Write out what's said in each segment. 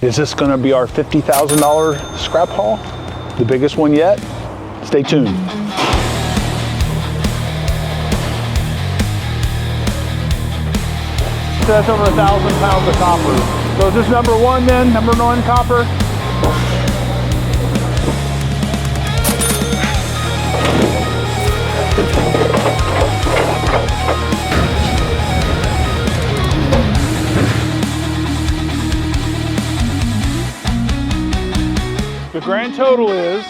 Is this going to be our $50,000 scrap haul? The biggest one yet? Stay tuned. That's over 1,000 pounds of copper. So is this number one then? Number one copper? The grand total is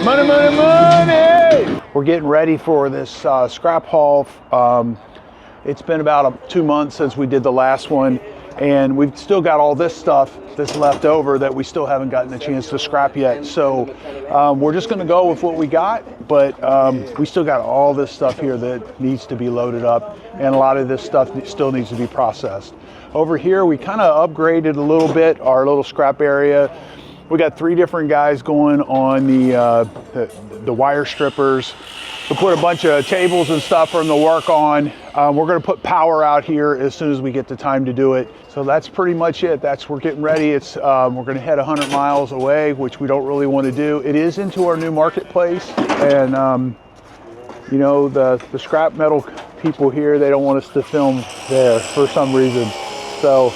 money, money, money! We're getting ready for this scrap haul. It's been about 2 months since we did the last one, and we've still got all this stuff that's left over that we still haven't gotten a chance to scrap yet. So we're just going to go with what we got, but we still got all this stuff here that needs to be loaded up, and a lot of this stuff still needs to be processed. Over here, we kind of upgraded a little bit our little scrap area. We got 3 different guys going on the wire strippers to put a bunch of tables and stuff for them to work on. We're going to put power out here as soon as we get the time to do it. So that's pretty much it. We're getting ready. We're going to head 100 miles away, which we don't really want to do. It is into our new marketplace, and you know, the scrap metal people here, they don't want us to film there for some reason. So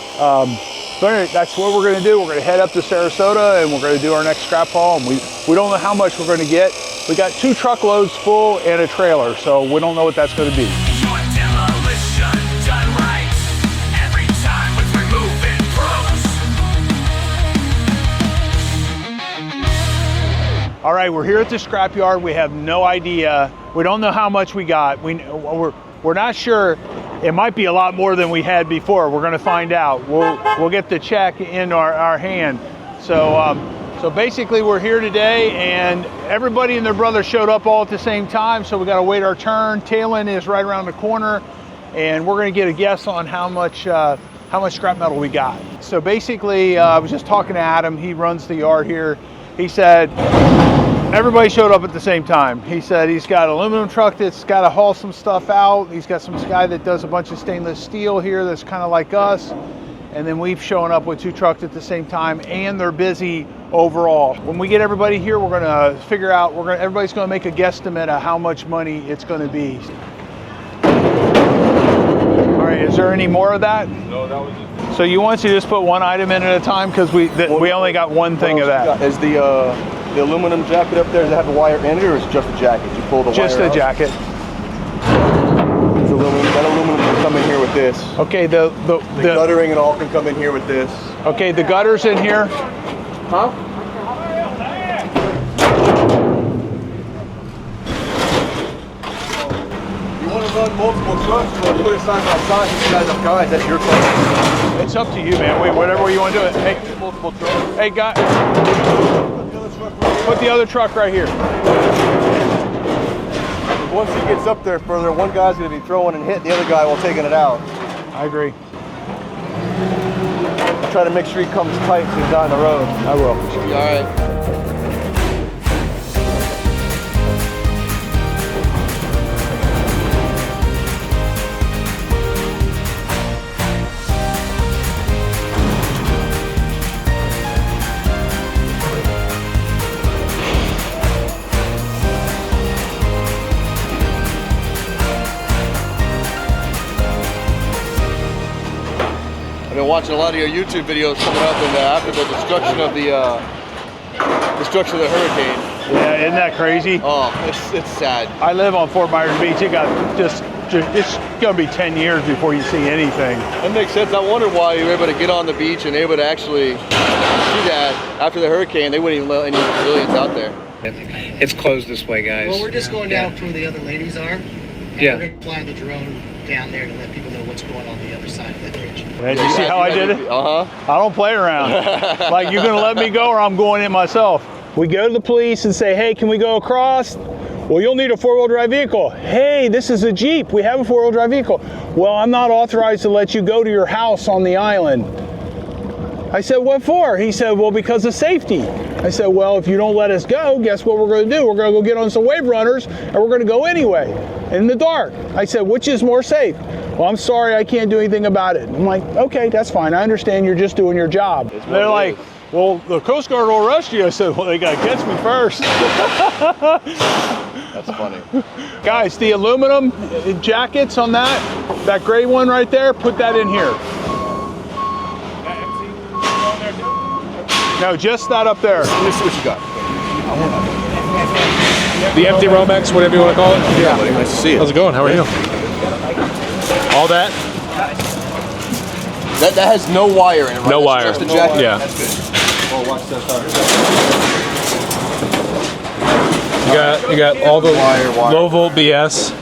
anyway, that's what we're going to do. We're going to head up to Sarasota, and we're going to do our next scrap haul. And we don't know how much we're going to get. We got 2 truckloads full and a trailer, so we don't know what that's going to be. Demolition done right every time with removing pros. All right, we're here at the scrapyard. We have no idea. We don't know how much we got. We're not sure. It might be a lot more than we had before. We're going to find out. We'll get the check in our hand. So basically, we're here today, and everybody and their brother showed up all at the same time. So we got to wait our turn. Tail end is right around the corner, and we're going to get a guess on how much scrap metal we got. So basically, I was just talking to Adam. He runs the yard here. He said everybody showed up at the same time. He said he's got an aluminum truck that's got to haul some stuff out. He's got some guy that does a bunch of stainless steel here that's kind of like us. And then we've shown up with 2 trucks at the same time, and they're busy overall. When we get everybody here, we're gonna figure out, everybody's gonna make a guesstimate of how much money it's gonna be. All right, is there any more of that? No, that was it. So you want to just put one item in at a time, because we only got one thing of that. Is the aluminum jacket up there, does it have a wire in it, or is it just a jacket? You pull the Just wire a out? jacket. That aluminum can come in here with this. Okay, the guttering and all can come in here with this. Okay, the gutter's in here. Huh? You want to run multiple trucks, you want to put it side by side, you guys have guys, that's your call. It's up to you, man. Wait, whatever way you want to do it. Hey, Multiple trucks. hey, guy, put the other truck right here. Once he gets up there further, one guy's going to be throwing and hitting, the other guy while taking it out. I agree. Try to make sure he comes tight so he's down the road. I will. Should be all right. I've been watching a lot of your YouTube videos coming up, and after the destruction of the hurricane. Yeah, isn't that crazy? Oh, it's sad. I live on Fort Myers Beach. It got it's gonna be 10 years before you see anything. That makes sense. I wondered why you were able to get on the beach and able to actually see that after the hurricane. They wouldn't even let any civilians out there. It's closed this way, guys. Well, we're just going down to where the other ladies are. And Yeah. we're going to fly the drone down there to let people know what's going on the other side of the bridge. Did you see how I did it? Uh-huh. I don't play around. Like, you're gonna let me go, or I'm going in myself. We go to the police and say, hey, can we go across? Well, you'll need a 4-wheel drive vehicle. Hey, this is a Jeep. We have a 4-wheel drive vehicle. Well, I'm not authorized to let you go to your house on the island. I said, what for? He said, well, because of safety. I said, well, if you don't let us go, guess what we're going to do? We're going to go get on some wave runners, and we're going to go anyway, in the dark. I said, which is more safe? Well, I'm sorry, I can't do anything about it. I'm like, okay, that's fine. I understand you're just doing your job. They're like, well, the Coast Guard will arrest you. I said, well, they got to catch me first. That's funny. Guys, the aluminum jackets on that gray one right there, put that in here. No, just that up there. Let me see what you got. The empty Romex, whatever you want to call it. Yeah, buddy. Nice to see you. How's it going? How are you? All that? That has no wire in it, right? No wire. Just the jacket? Yeah. That's good. Oh, watch that. You got all the Wire. low volt BS,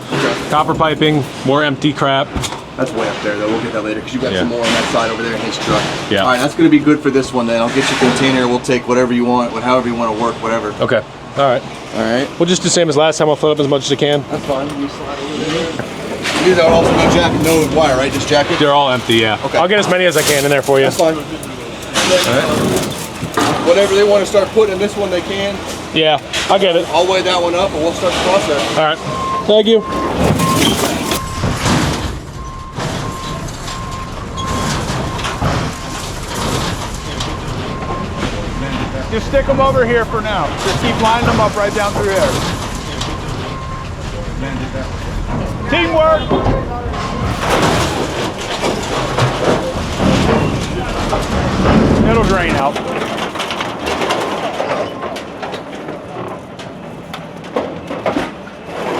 copper piping, more empty crap. That's way up there, though. We'll get that later because you got Yeah. some more on that side over there in his truck. Yeah. All right, that's going to be good for this one then. I'll get you a container. We'll take whatever you want, however you want to work, whatever. Okay. All right. All right. We'll just do the same as last time. I'll fill up as much as I can. That's fine. You slide over there. These are also no jacket, no wire, right? Just jacket? They're all empty, yeah. Okay. I'll get as many as I can in there for you. That's fine. Whatever they want to start putting in this one, they can. Yeah, I'll get it. I'll weigh that one up and we'll start the process. All right. Thank you. Just stick them over here for now. Just keep lining them up right down through there. Teamwork! It'll drain out.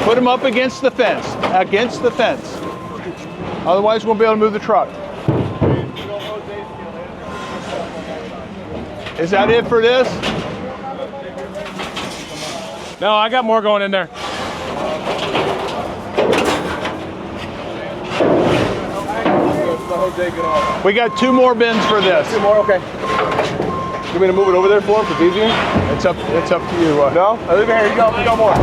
Put them up against the fence. Against the fence. Otherwise, we won't be able to move the truck. Is that it for this? No, I got more going in there. We got 2 more bins for this. 2 more, okay. You want me to move it over there for him? It's easier? It's up to you. No? Leave it here. You got more.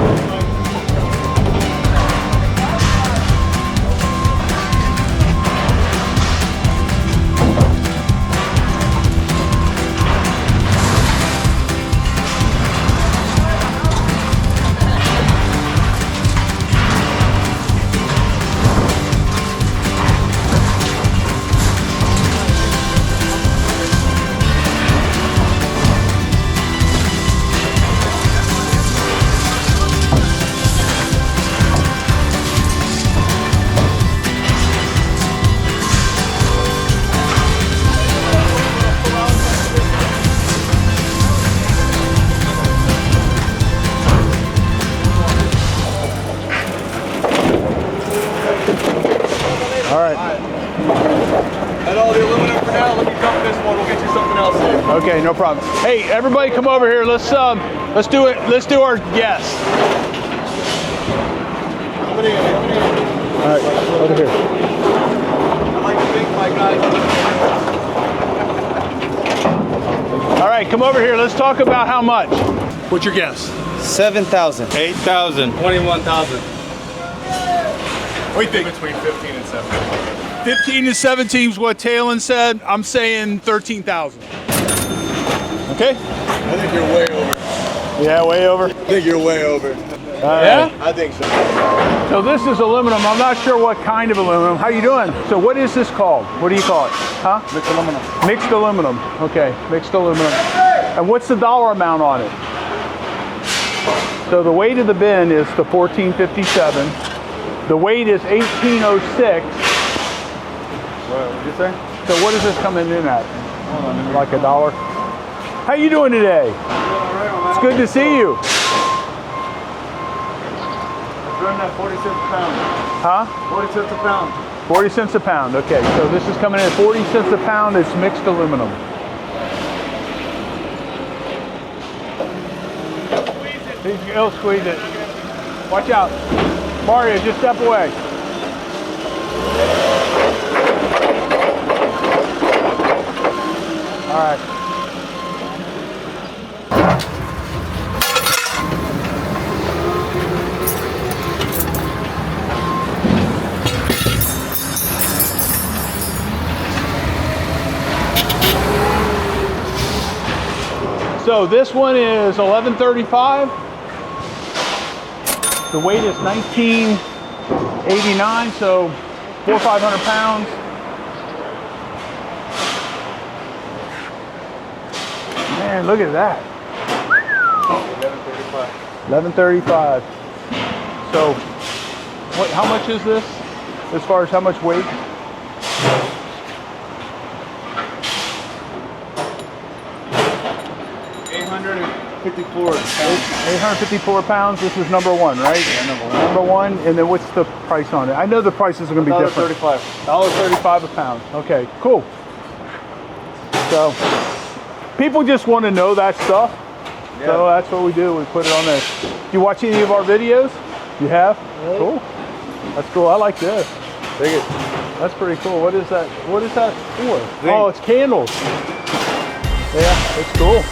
All right. That's all the aluminum for now. Let me dump this one. We'll get you something else in. Okay, no problem. Hey, everybody, come over here. Let's do it. Let's do our guess. All right, over here. I like to think my guys. All right, come over here. Let's talk about how much. What's your guess? 7,000. 8,000. 21,000. What do you think? Between 15 and 17. 15 to 17 is what Talon said. I'm saying 13,000. Okay? I think you're way over. Yeah, way over. I think you're way over. Yeah? I think so. So this is aluminum. I'm not sure what kind of aluminum. How you doing? So what is this called? What do you call it? Huh? Mixed aluminum. Mixed aluminum. Okay, mixed aluminum. And what's the dollar amount on it? So the weight of the bin is the 1457. The weight is 1806. What did you say? So what does this come in at? Like $1? How you doing today? It's good to see you. Running at 40 cents a pound. Huh? 40 cents a pound. 40 cents a pound. Okay, so this is coming in at 40 cents a pound. It's mixed aluminum. He'll squeeze it. Watch out. Mario, just step away. All right. So this one is 1135. The weight is 1989, so 400 or 500 pounds. Man, look at that. 1135. So, how much is this? As far as how much weight? 854 pounds. This is number one, right? Yeah, number one. Number one. And then what's the price on it? I know the prices are going to be different. $1.35. $1.35 a pound. Okay, cool. So, people just want to know that stuff. Yeah. So that's what we do. We put it on there. Do you watch any of our videos? You have? Really? Cool. That's cool. I like this. Dig it. That's pretty cool. What is that? What is that for? Zinc. Oh, it's candles. Yeah, it's cool.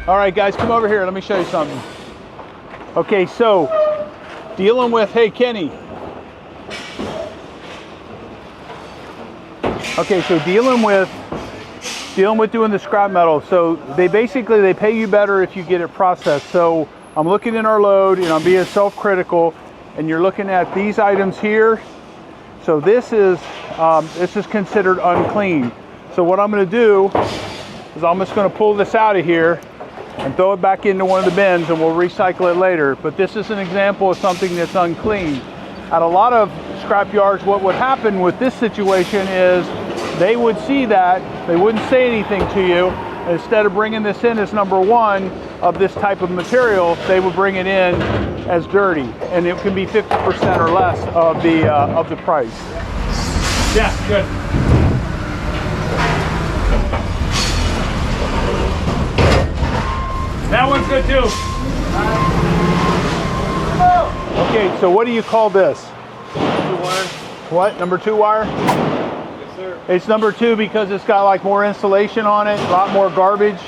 All right, guys, come over here. Let me show you something. Okay, so dealing with, hey, Kenny. Okay, so dealing with doing the scrap metal. So they pay you better if you get it processed. So I'm looking in our load and I'm being self-critical, and you're looking at these items here. So this is considered unclean. So what I'm going to do is I'm just going to pull this out of here and throw it back into one of the bins, and we'll recycle it later. But this is an example of something that's unclean. At a lot of scrap yards, what would happen with this situation is they would see that, they wouldn't say anything to you. Instead of bringing this in as number one of this type of material, they would bring it in as dirty, and it can be 50% or less of the price. Yeah, good. That one's good too. Okay, so what do you call this? 2 wire. What, number 2 wire? Yes, sir. It's number 2 because it's got like more insulation on it, a lot more garbage,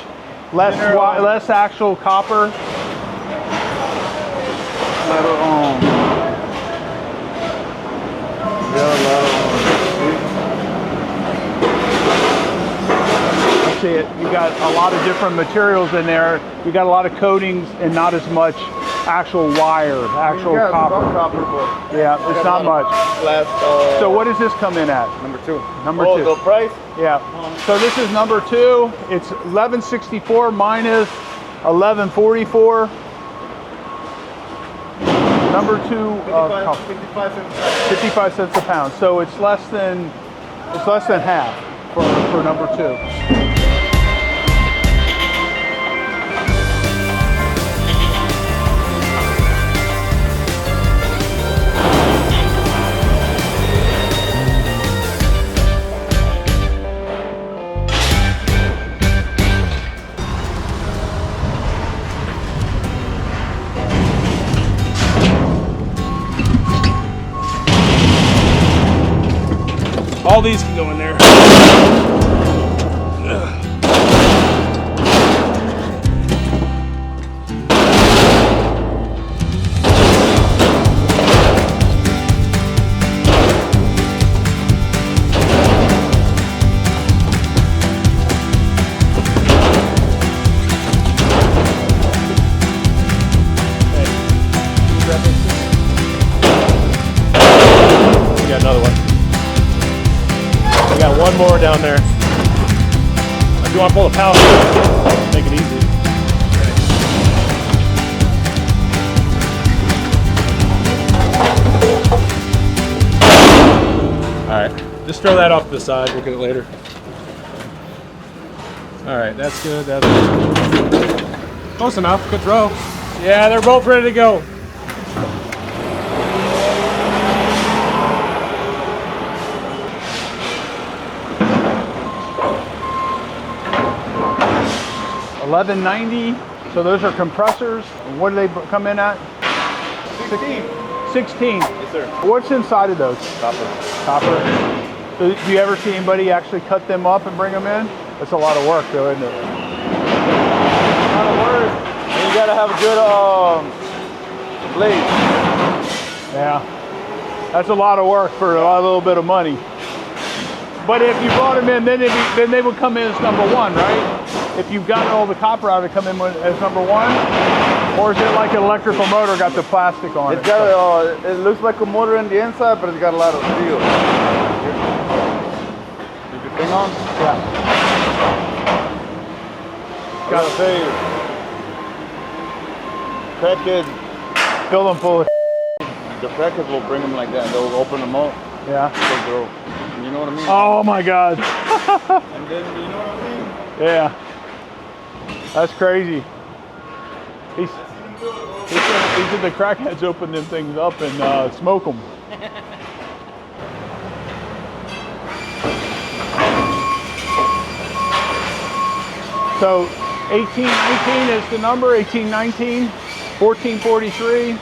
less actual copper. See it. You got a lot of different materials in there. You got a lot of coatings and not as much actual wire, actual copper. Yeah, it's not much. So what does this come in at? Number 2. Number 2. The price? Yeah. So this is number 2. It's 1164 minus 1144. Number 2, 55 cents a pound. So it's less than half for number 2. All these can go in there. We got another one. We got one more down there. If you want to pull the pallet, make it easy. Just throw that off to the side. We'll get it later. All right, that's good. That's good. Close enough. Good throw. Yeah, they're both ready to go. $11.90. So those are compressors. What do they come in at? 16. Yes, sir. What's inside of those? Copper. So do you ever see anybody actually cut them up and bring them in? That's a lot of work, though, isn't it? A lot of work. And you gotta have a good blade. Yeah. That's a lot of work for a little bit of money. But if you brought them in, then they would come in as number one, right? If you've gotten all the copper out, it come in as number one? Or is it like an electrical motor got the plastic on it? It's got it looks like a motor on the inside, but it's got a lot of steel. Is the thing on? Yeah. Gotta say, package, Fill them full of the package will bring them like that. They'll open them up. yeah. They'll go. You know what I mean? Oh my God. And then, you know what I mean? Yeah. That's crazy. He said the crackheads open them things up and smoke them. So 1819 is the number, 1819, 1443.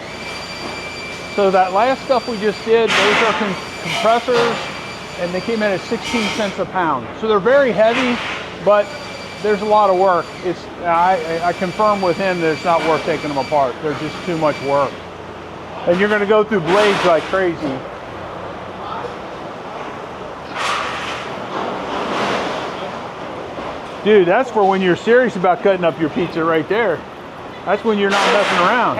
So that last stuff we just did, those are compressors, and they came in at 16 cents a pound. So they're very heavy, but there's a lot of work. I confirm with him that it's not worth taking them apart. They're just too much work. And you're gonna go through blades like crazy. Dude, that's for when you're serious about cutting up your pizza right there. That's when you're not messing around.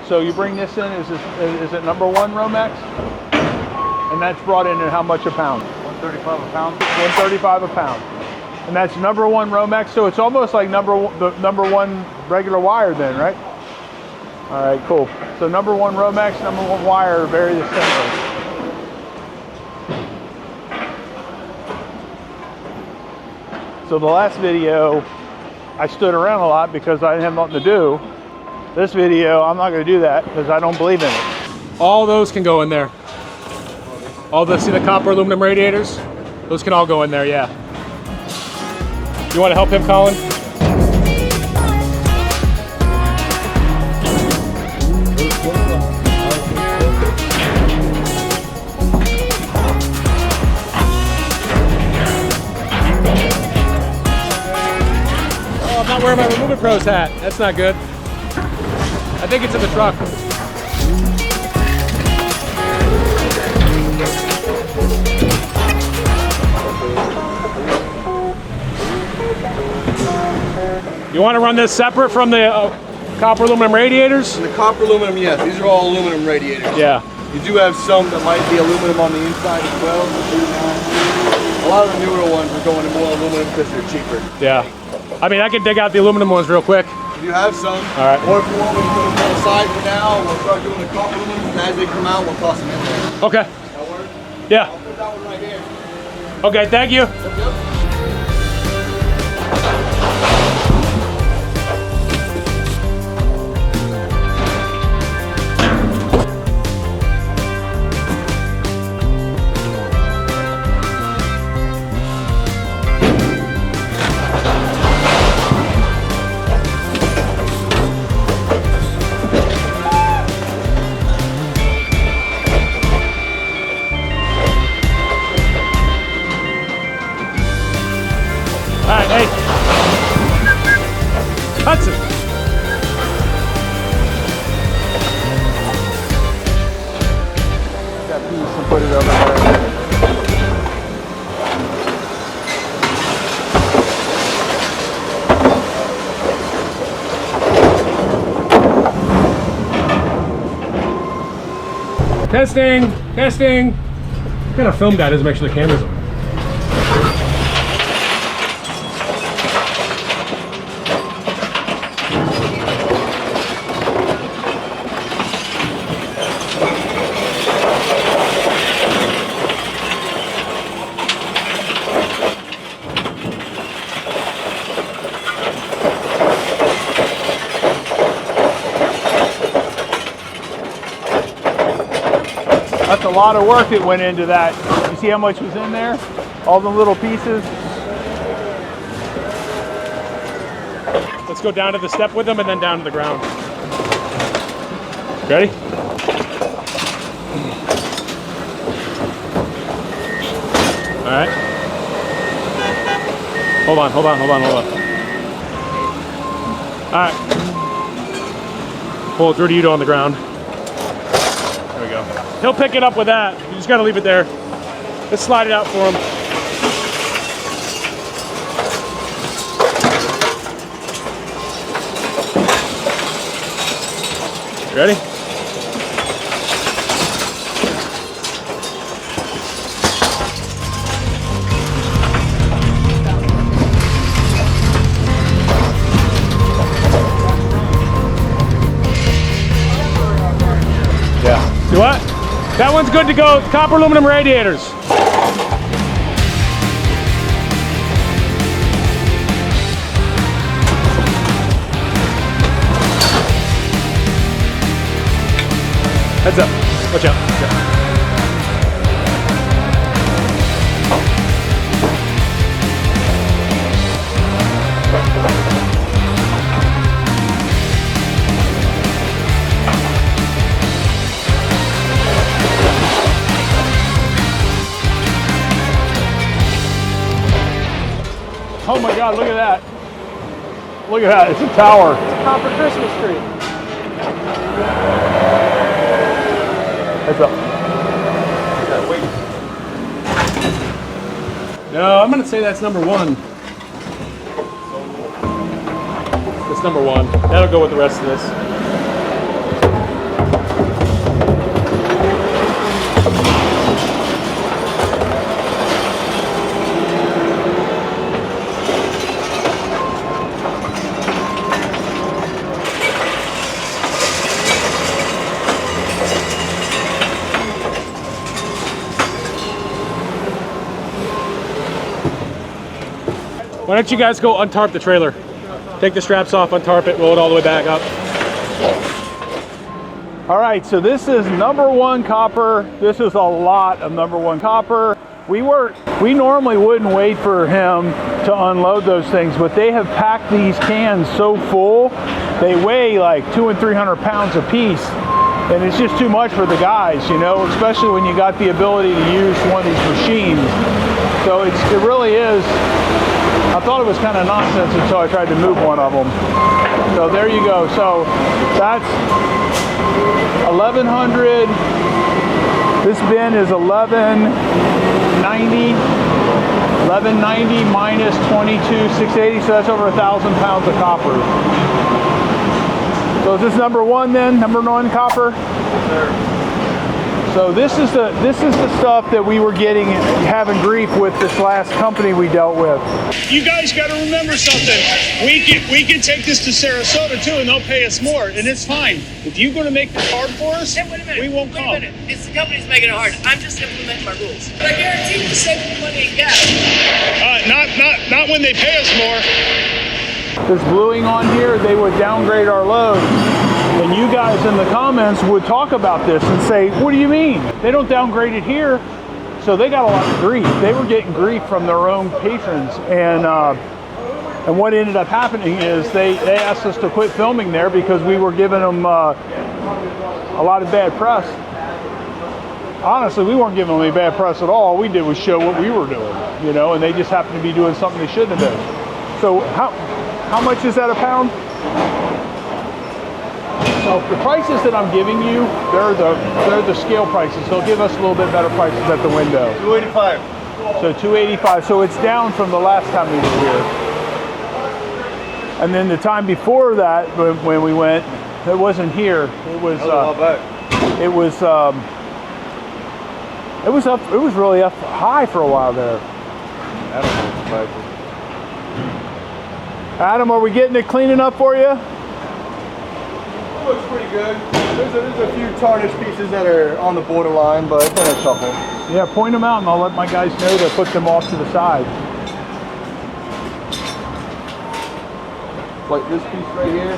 So you bring this in, is it number one Romex? And that's brought in at how much a pound? 135 a pound. 135 a pound. And that's number one Romex, so it's almost like the number one regular wire then, right? All right, cool. So number one Romex, number one wire, very similar. So the last video, I stood around a lot because I didn't have nothing to do. This video, I'm not going to do that because I don't believe in it. All those can go in there. All the, see the copper aluminum radiators? Those can all go in there, yeah. You want to help him, Colin? Oh, I'm not wearing my Removing Pros hat. That's not good. I think it's in the truck. You want to run this separate from the copper aluminum radiators? And the copper aluminum, yes, these are all aluminum radiators. Yeah. You do have some that might be aluminum on the inside as well. A lot of the newer ones are going to more aluminum because they're cheaper. Yeah. I mean, I can dig out the aluminum ones real quick. You do have some. All right. Or if you want me to put them on the side for now, we'll start doing the copper aluminum, and as they come out, we'll toss them in there. Okay. That work? Yeah. I'll put that one right here. Okay, thank you. Yep. All right, hey. Hudson. That piece and put it over there. Testing, testing. What kind of film that is to make sure the camera's on? a lot of work that went into that. You see how much was in there? All the little pieces. Let's go down to the step with them and then down to the ground. Ready? All right. Hold on. All right. Pull through to you on the ground. There we go. He'll pick it up with that. You just gotta leave it there. Let's slide it out for him. Ready? Yeah. Do what? That one's good to go. Copper aluminum radiators. Heads up. Watch out. Oh my God, look at that. Look at that, it's a tower. Copper Christmas tree. Heads up. No, I'm gonna say that's number one. That's number one. That'll go with the rest of this. Why don't you guys go untarp the trailer? Take the straps off, untarp it, roll it all the way back up. All right, so this is number one copper. This is a lot of number one copper. We normally wouldn't wait for him to unload those things, but they have packed these cans so full, they weigh like 200 and 300 pounds a piece. And it's just too much for the guys, you know, especially when you got the ability to use one of these machines. So it really is. I thought it was kind of nonsense until I tried to move one of them. So there you go. So that's 1100. This bin is 1190. 1190 minus 22,680. So that's over 1,000 pounds of copper. So is this number one then? Number one copper? Yes, sir. So this is the stuff that we were having grief with this last company we dealt with. You guys got to remember something. We can take this to Sarasota too, and they'll pay us more, and it's fine. If you're going to make this hard for us, Hey, wait a minute. we won't wait come. a minute. It's the company's making it hard. I'm just implementing my rules. But I guarantee you, save you money in gas. Not when they pay us more. This bluing on here, they would downgrade our load. And you guys in the comments would talk about this and say, what do you mean? They don't downgrade it here. So they got a lot of grief. They were getting grief from their own patrons. And what ended up happening is they asked us to quit filming there because we were giving them a lot of bad press. Honestly, we weren't giving them any bad press at all. All we did was show what we were doing, you know, and they just happened to be doing something they shouldn't have been. So how much is that a pound? So the prices that I'm giving you, they're the scale prices. They'll give us a little bit better prices at the window. 285. So 285. So it's down from the last time we were here. And then the time before that, when we went, it wasn't here. It was. It was up. It was really up high for a while there. Adam, are we getting it cleaning up for you? Looks pretty good. There's a few tarnished pieces that are on the borderline, but it's only a couple. Yeah, point them out and I'll let my guys know to put them off to the side. Like this piece right here.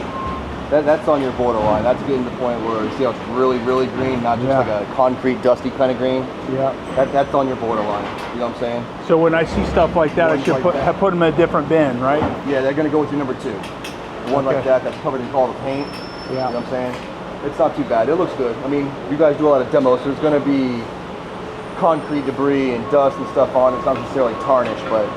That's on your borderline. That's getting to the point where you see how it's really, really green, not just like a concrete, dusty kind of green. Yeah. That's on your borderline. You know what I'm saying? So when I see stuff like that, I should put them in a different bin, right? Yeah, they're gonna go with your number 2. The one like that's covered in all the paint. Yeah. You know what I'm saying? It's not too bad. It looks good. I mean, you guys do a lot of demos, so there's gonna be concrete debris and dust and stuff on it. It's not necessarily tarnished, but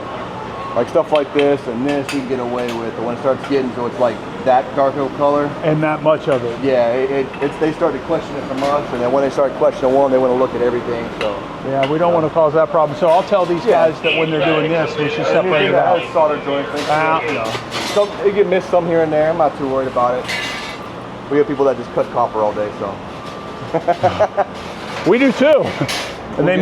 like stuff like this and this we can get away with. But when it starts getting so it's like that dark oak color and that much of it, they start to question it from us, and then when they start questioning one, they want to look at everything. So yeah, we don't want to cause that problem. So I'll tell these guys that when they're doing this, we should separate it out. Solder joint things. It get missed some here and there. I'm not too worried about it. We have people that just cut copper all day, so we do too. And they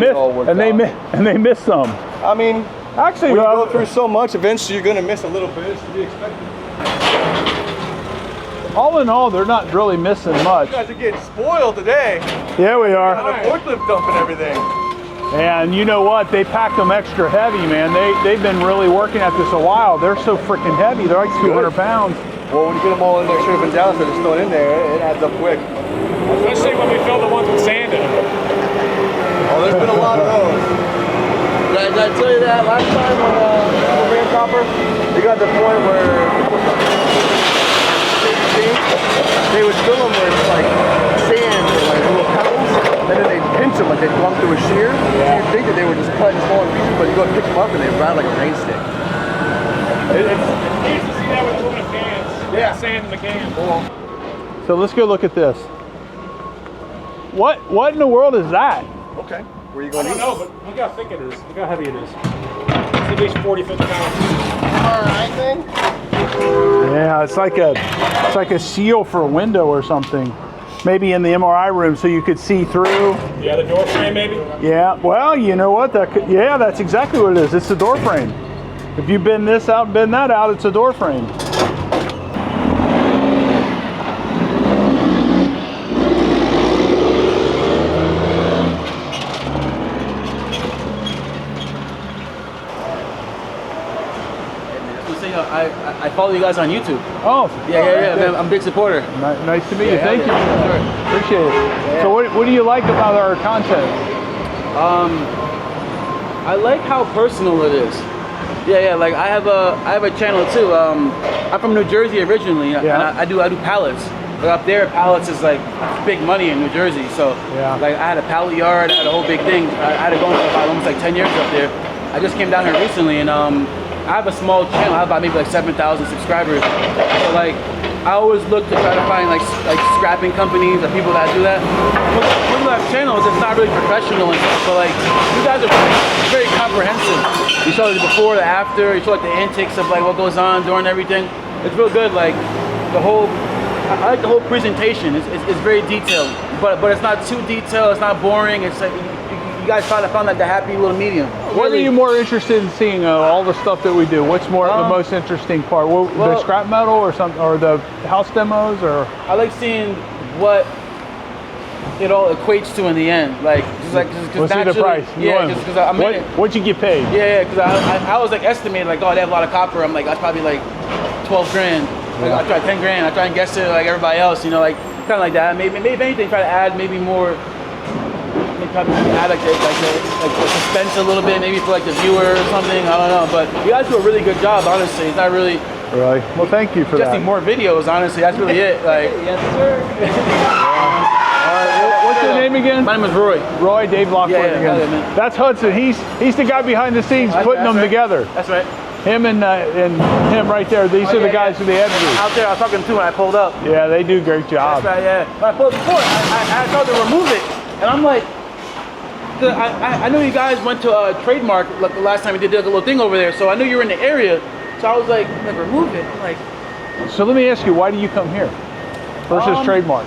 miss some. I mean, actually, we go through so much. Eventually, you're going to miss a little bit. It's to be expected. All in all, they're not really missing much. You guys are getting spoiled today. Yeah, we are. Got a forklift dumping everything. And you know what? They packed them extra heavy, man. They've been really working at this a while. They're so freaking heavy. They're like 200 pounds. Well, when you get them all in there, should have been down, so just throw it in there. It adds up quick. Especially when we fill the ones with sand in them. Oh, there's been a lot of those. Did I tell you that last time when we ran copper? They got to the point where they would fill them with like sand or like little pebbles, and then they'd pinch them like they'd gone through a shear. Yeah. You'd think that they were just cutting small pieces, but you go pick them up and they ride like a rain stick. It's easy to see that with aluminum cans. Yeah, sand in the can. So let's go look at this. What in the world is that? Okay. Where are you going? I don't know, but look how thick it is. Look how heavy it is. It's at least 40, 50 pounds. Alright thing? Yeah, it's like a seal for a window or something. Maybe in the MRI room so you could see through. Yeah, the door frame maybe? Yeah, well, you know what? That's exactly what it is. It's the door frame. If you bend this out and bend that out, it's a door frame. I follow you guys on YouTube. Oh, yeah. Man, I'm a big supporter. Nice to meet you. Thank you. Sure. Appreciate it. Yeah. So what do you like about our content? I like how personal it is. Yeah. Like I have a channel too. I'm from New Jersey originally, and I do pallets. But up there, pallets is like big money in New Jersey. So like I had a pallet yard, I had a whole big thing. I had it going for about almost like 10 years up there. I just came down here recently, and I have a small channel. I have about maybe like 7,000 subscribers. So like, I always look to try to find like scrapping companies or people that do that. With our channels, it's not really professional and stuff, but like, you guys are very comprehensive. You show the before, the after. You show like the antics of like what goes on during everything. It's real good. Like I like the whole presentation. It's very detailed, but it's not too detailed. It's not boring. It's like you guys found like the happy little medium. What are you more interested in seeing? All the stuff that we do. What's the most interesting part? The scrap metal or the house demos, or? I like seeing what it all equates to in the end. Like, we'll see the price. Yeah, because I'm in it. What'd you get paid? Yeah, because I was like estimating like, oh, they have a lot of copper. I'm like, that's probably like 12 grand. Like, I try 10 grand. I try and guess it like everybody else. You know, like kind of like that. Maybe if anything, try to add maybe more. Probably add like the suspense a little bit, maybe for like the viewer or something. I don't know, but you guys do a really good job. Honestly, it's not really. Really? Well, thank you for that. Just need more videos. Honestly, that's really it. Like. Yes, sir. All right. What's your name again? My name is Roy. Roy, Dave Lockwood again. Man. That's Hudson. He's the guy behind the scenes putting them together. That's right. Him and him right there. These are the guys who the editors. Out there, I was talking to when I pulled up. Yeah, they do a great job. That's right. Yeah. When I pulled before, I tried to remove it, and I'm like. I know you guys went to Trademark like the last time we did a little thing over there, so I knew you were in the area. So I was like remove it. Like. So let me ask you, why do you come here versus Trademark?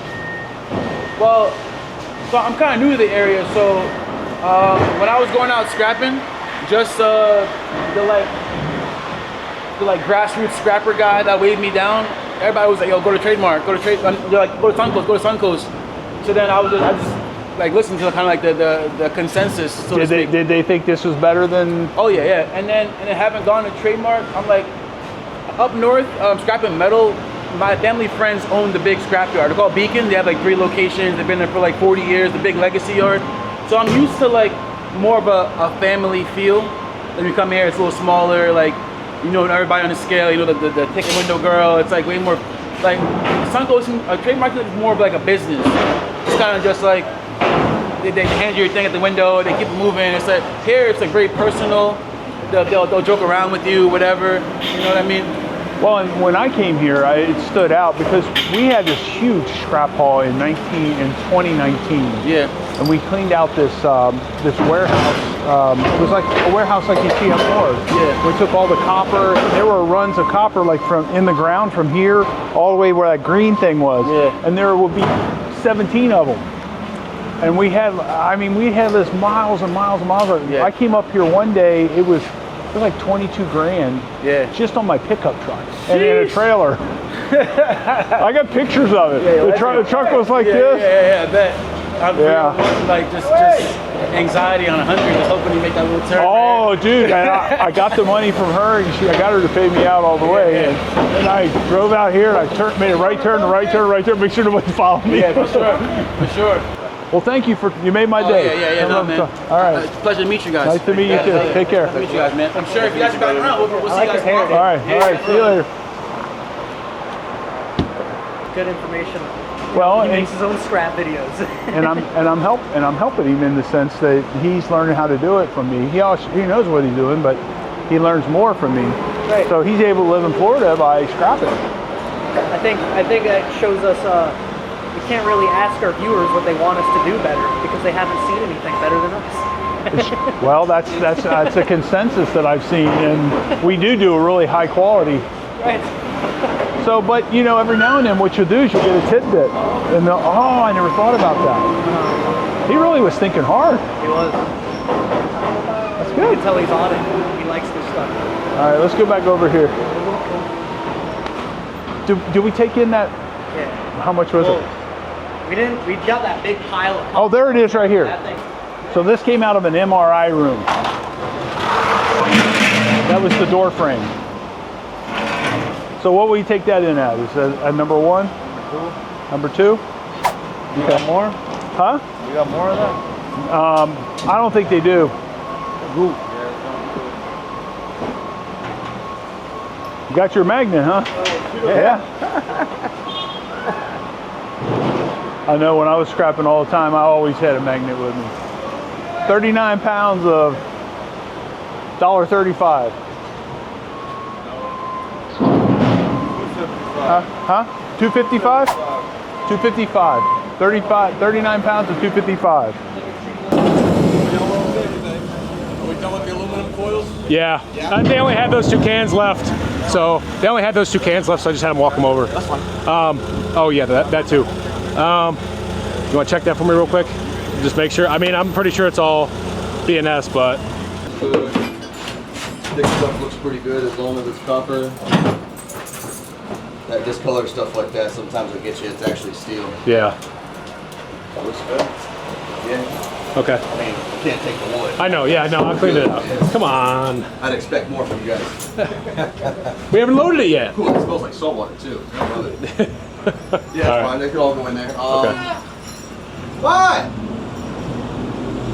Well, so I'm kind of new to the area, so when I was going out scrapping, just the grassroots scrapper guy that waved me down, everybody was like, yo, go to Trademark, go to Trademark. They're like, go to Suncoast. So then I just like listen to kind of like the consensus. So did they think this was better than? Oh yeah. And then having gone to Trademark, I'm like up north, scrapping metal. my family friends own the big scrapyard. They're called Beacon. They have like 3 locations. They've been there for like 40 years. The big legacy yard. So I'm used to like more of a family feel. When you come here, it's a little smaller. Like, you know, everybody on the scale. You know, the ticket window girl. It's like way more like Suncoast. A trade market is more of like a business. It's kind of just like they hand you your thing at the window. They keep it moving. It's like here, it's like very personal. They'll joke around with you, whatever. You know what I mean? Well, and when I came here, it stood out because we had this huge scrap haul in 2019. Yeah. And we cleaned out this this warehouse. It was like a warehouse like you see up north. Yeah. We took all the copper. There were runs of copper like from in the ground from here all the way where that green thing was. Yeah. And there would be 17 of them. And we had, I mean, we had this miles and miles and miles of it. Yeah. I came up here one day, it was like 22 grand just on my pickup truck and in a trailer. I got pictures of it. The truck was like this. Yeah, I bet. I'm like just anxiety on 100, just hoping you make that little turn. Oh, dude, and I got the money from her, and I got her to pay me out all the way. And then I drove out here, and I made a right turn, make sure nobody followed me. Yeah, for sure. Well, thank you you made my day. Yeah, no, man. All right. It's a pleasure to meet you guys. Nice to meet you too. Take care. Nice to meet you guys, man. I'm sure if you guys are back around, we'll see you guys tomorrow. All right, see you later. Good information. Well, he makes his own scrap videos. and I'm helping him in the sense that he's learning how to do it from me. He knows what he's doing, but he learns more from me. Right. So he's able to live in Florida by scrapping. I think that shows us we can't really ask our viewers what they want us to do better because they haven't seen anything better than us. Well, that's a consensus that I've seen, and we do a really high quality. Right. So, but you know, every now and then what you'll do is you'll get a tidbit, and I never thought about that. He really was thinking hard. He was. That's You good. can tell he's on it. He likes this stuff. All right, let's go back over here. Do we take in that? Yeah. How much was it? We didn't. We got that big pile of. Oh, there it is right here. That thing. So this came out of an MRI room. That was the door frame. So what will you take that in at? Is that at number 1? Number 2? You got more? Huh? You got more of that? I don't think they do. You got your magnet, huh? Yeah. I know when I was scrapping all the time, I always had a magnet with me. 39 pounds of $1.35. Huh? 255? 255. 39 pounds of 255. Are we done with the aluminum coils? Yeah. They only had those 2 cans left. So I just had them walk them over. That's fine. Oh yeah, that too. You want to check that for me real quick? Just make sure. I mean, I'm pretty sure it's all BNS, but. Thick stuff looks pretty good as long as it's copper. That discolor stuff like that, sometimes it'll get you, it's actually steel. Yeah. Looks good. Yeah. Okay. I mean, you can't take the wood. I know, yeah, no, I cleaned it up. Come on. I'd expect more from you guys. We haven't loaded it yet. Cool, it smells like salt water too. I love it. Yeah, it's fine, they could all go in there. Okay. What?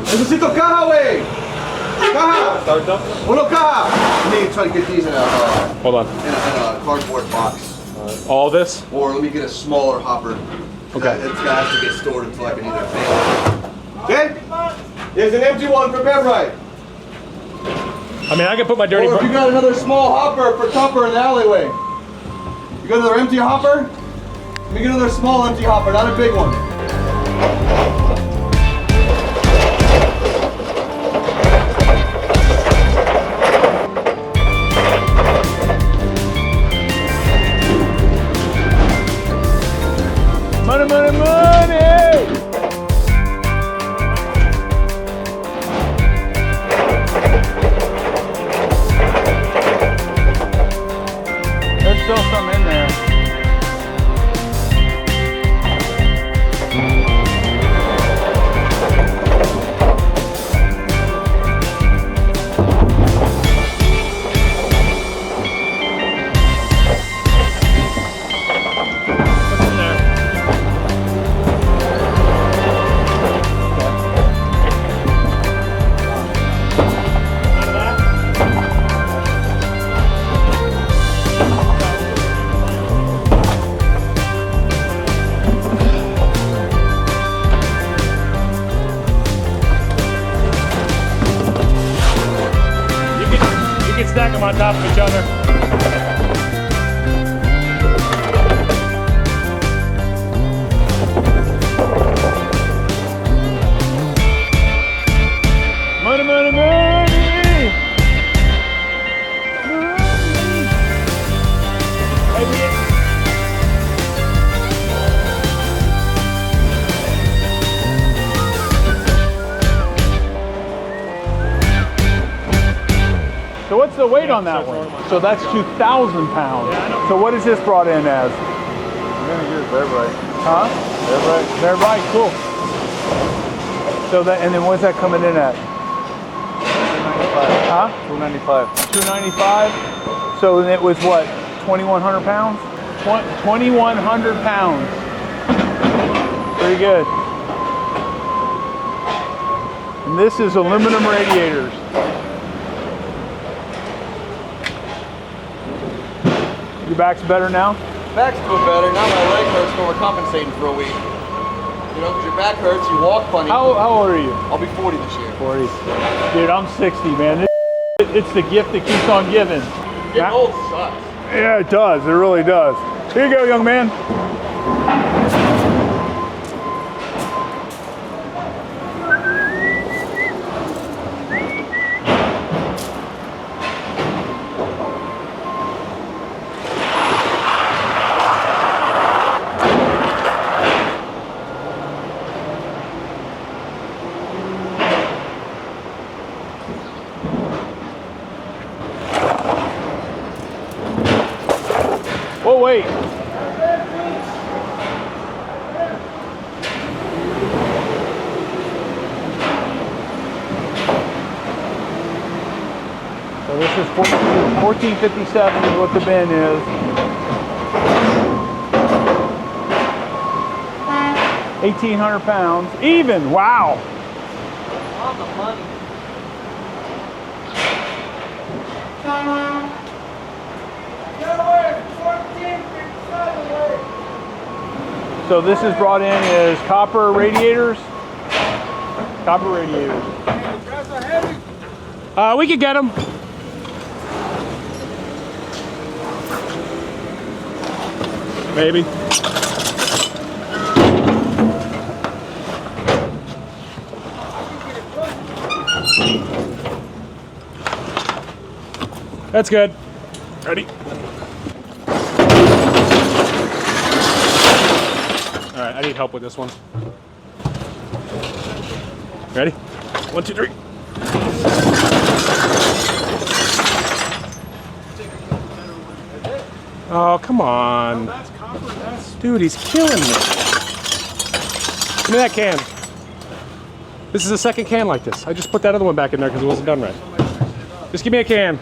Necesito caja, wey! Caja! Uno caja! I need to try to get these in a, Hold on. in a cardboard box. All this? Or let me get a smaller hopper. Okay. It's gonna have to get stored until I can either pay. Okay? There's an empty one for Beverite. I mean, I can put my dirty. Or if you got another small hopper for Tupper in the alleyway. You got another empty hopper? Let me get another small empty hopper, not a big one. Money, money, money! There's still some in there. can stack them on top of each other. Money, money, money! So what's the weight on that one? So that's 2,000 pounds. So what is this brought in as? I'm gonna use that right. Huh? That right. They're right, cool. So that, and then what's that coming in at? 295. Huh? 295. 295. So it was what? 2,100 pounds? 2,100 pounds. Pretty good. And this is aluminum radiators. Your back's better now? Back's doing better. Now my leg hurts when we're compensating for a week. You know, because your back hurts, you walk funny. How old are you? I'll be 40 this year. 40. Dude, I'm 60, man. It's the gift that keeps on giving. Getting old sucks. Yeah, it does. It really does. Here you go, young man. Oh, wait. So this is 1457 is what the bin is. 1,800 pounds. Even, wow. On the money. So this is brought in as copper radiators. Copper radiators. We could get them. Maybe. That's good. Ready? All right, I need help with this one. Ready? 1, 2, 3. Oh, come on. Dude, he's killing me. Give me that can. This is the second can like this. I just put that other one back in there because it wasn't done right. Just give me a can.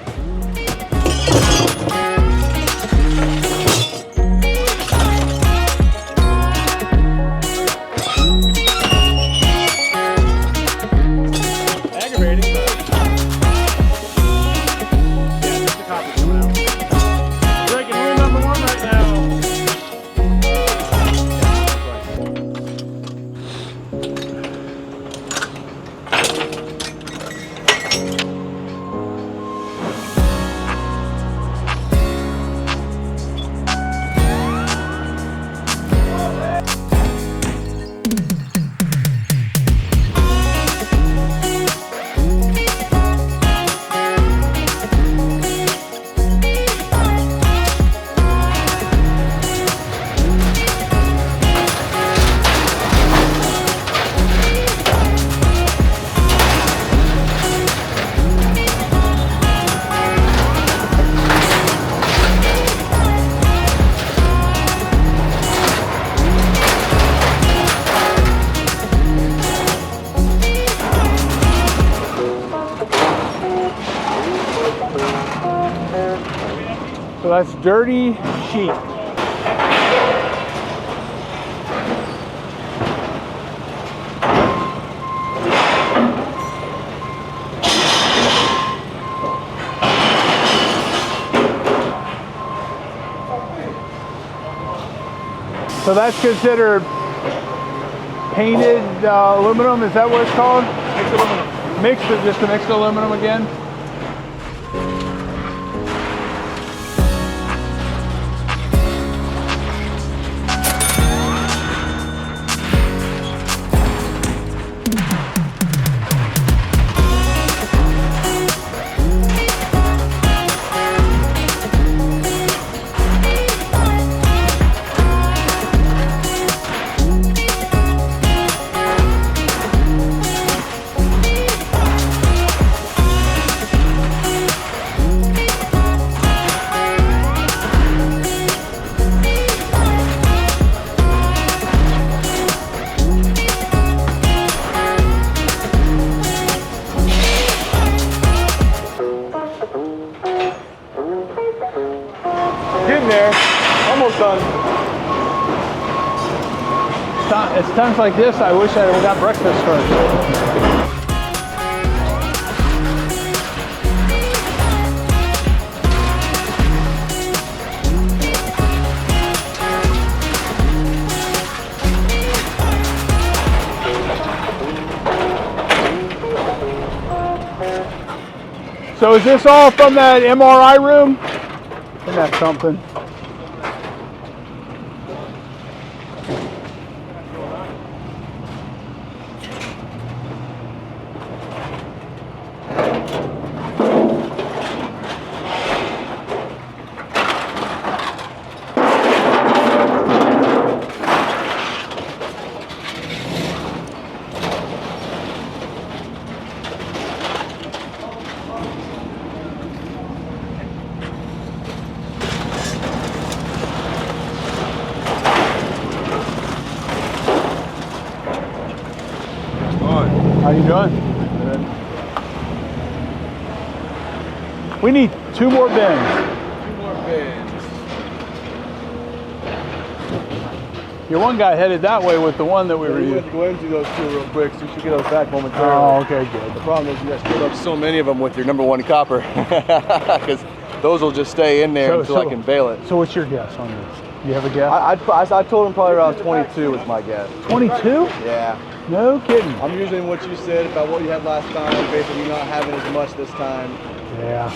So that's dirty sheet. So that's considered painted aluminum, is that what it's called? Mixed aluminum. Mixed, just a mixed aluminum again? done. It's times like this, I wish I would have got breakfast first. So is this all from that MRI room? Isn't that something? How you doing? We need 2 more bins. 2 more bins. Your one guy headed that way with the one that we were We using. have to go into those 2 real quick, so you should get those back momentarily. Oh, okay, good. The problem is you guys filled up so many of them with your #1 copper, because those will just stay in there until I can bail it. So what's your guess on this? You have a guess? I told him probably around 22 was my guess. 22? Yeah. No kidding. I'm using what you said about what you had last time, basically not having as much this time. Yeah.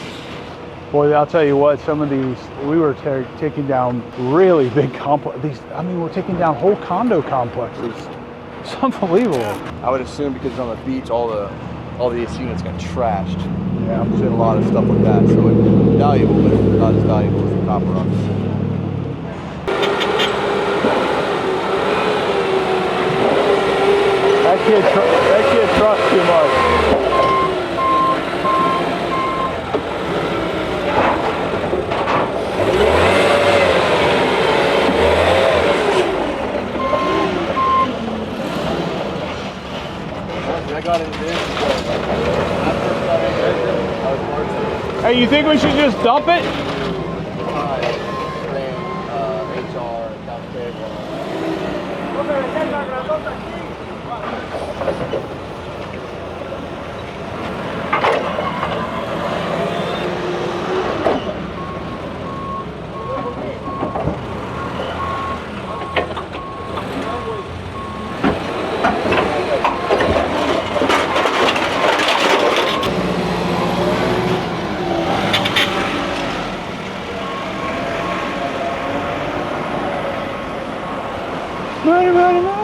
Boy, I'll tell you what, some of these, we were taking down really big complexes. We're taking down whole condo complexes. It's unbelievable. I would assume because it's on the beach, all these units got trashed. Yeah. I'm seeing a lot of stuff like that, so it's valuable, but not as valuable as the copper, obviously. That kid trusts too much. I got into this because when I first got into it, I was working. Hey, you think we should just dump it? HR, accounts payable. Money, money, money.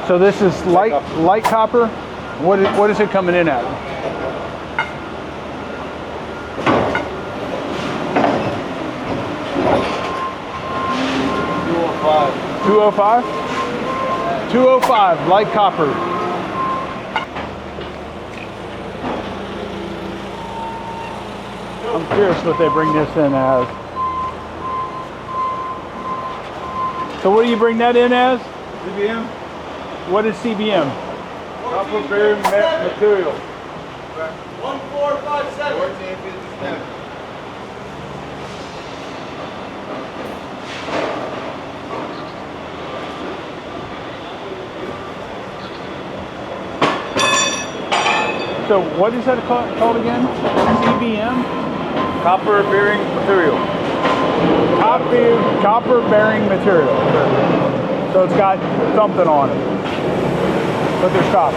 So this is light copper. What is it coming in at? 205? 205, light copper. I'm curious what they bring this in as. So what do you bring that in as? CBM? What is CBM? Copper bearing material. 1457. 1457. So what is that called again? CBM? Copper bearing material. Copper bearing material. So it's got something on it. But there's copper.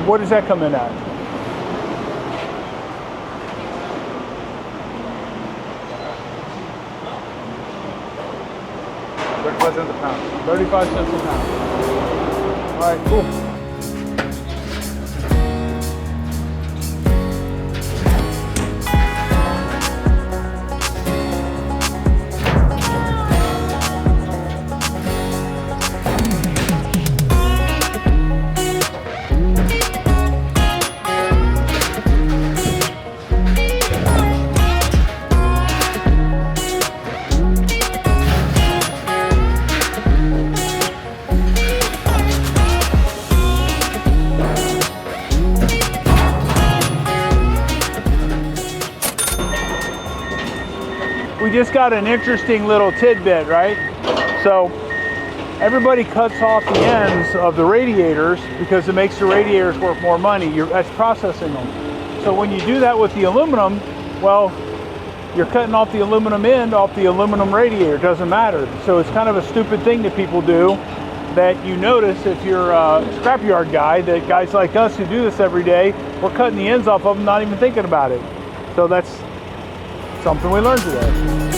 What does that come in at? $35 a pound. 35 cents a pound. All right, cool. just got an interesting little tidbit, right? So everybody cuts off the ends of the radiators because it makes the radiators worth more money. That's processing them. So when you do that with the aluminum, well, you're cutting off the aluminum end off the aluminum radiator. It doesn't matter. So it's kind of a stupid thing that people do, that you notice if you're a scrapyard guy, that guys like us who do this every day, we're cutting the ends off of them, not even thinking about it. So that's something we learned today.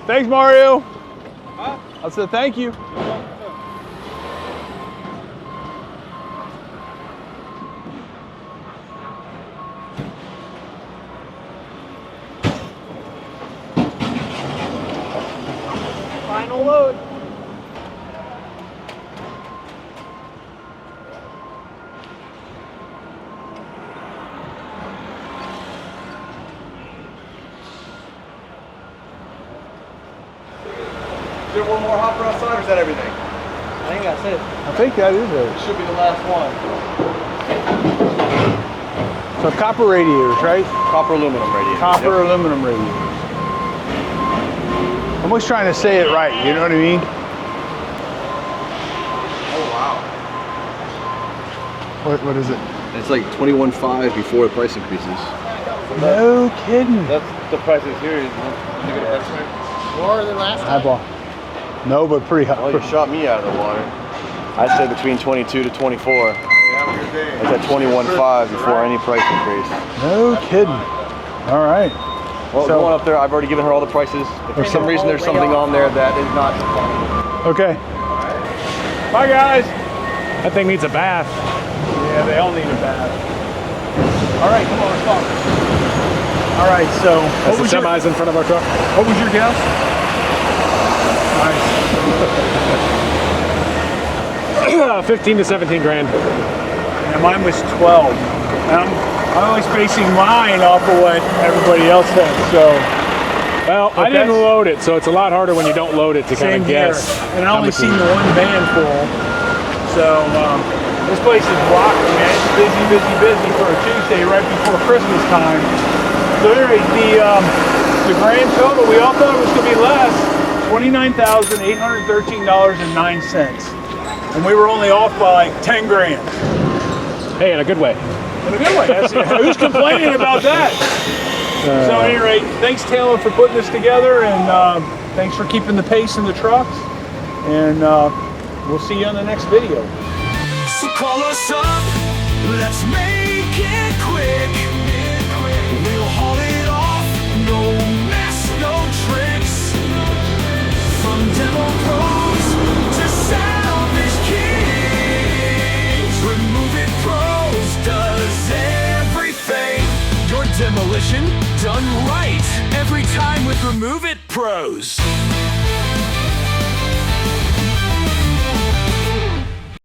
Thanks, Mario. Huh? I said thank you. Final load. Is there one more hopper outside, or is that everything? I think that's it. I think that is it. It should be the last one. So copper radiators, right? Copper aluminum radiator. Copper aluminum radiators. I'm always trying to say it right, you know what I mean? Oh wow. What is it? It's like $21.5 before the price increases. No kidding. That's the price is here. Isn't it? More than last time. Eyeball. No, but pretty hot. Well, you shot me out of the water. I said between 22 to 24. It's at 21.5 before any price increase. No kidding. All right. Well, So- going up there, I've already given her all the prices. If for some reason there's something on there that is not. Okay. Bye, guys. That thing needs a bath. Yeah, they all need a bath. All right, come on, let's talk. All right, so That's the semis in front of our truck. what was your guess? Nice. 15 to 17 grand. And mine was 12. And I'm always basing mine off of what everybody else said. So Well, I didn't load it, so it's a lot harder when you don't load it to kind same of here. guess. And I how only much seen it- the one van full. So this place is rocking, man. It's busy, busy, busy for a Tuesday right before Christmas time. So anyway, the grand total, we all thought it was going to be less, $29,813.09. And we were only off by like 10 grand. Hey, in a good way. In a good way. Who's complaining about that? So at any rate, thanks Taylor for putting this together, and thanks for keeping the pace in the trucks. And we'll see you on the next video. So call us up, let's make it quick. We'll haul it off, no mess, no tricks. From demo pros to salvage kings, Remove It Pros does everything. Your demolition done right every time with Remove It Pros.